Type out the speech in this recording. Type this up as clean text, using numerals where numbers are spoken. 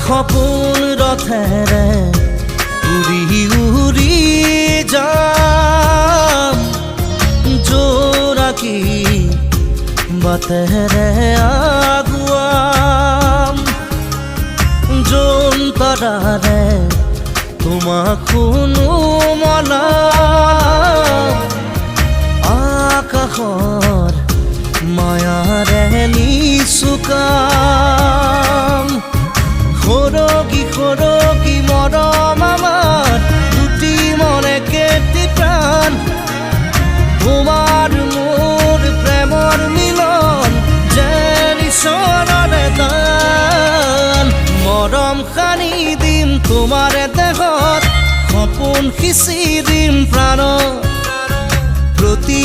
সপোন ৰথেৰে উৰি উৰি যাম জোৰাকী বাটেৰে আগুৱাম জোনতৰাৰে তোমাক শুনো মনাম আকাশৰ মায়াৰে নিচুকাম সৰগী সৰগী মৰম আমাৰ দুটি মনে কেতি প্ৰাণ তোমাৰ মোৰ প্ৰেমৰ মিলন যেন ঈশ্বৰৰে দান মৰম সানি দিম তোমাৰে দেহত সপোন সিঁচি দিম প্ৰাণত প্ৰতি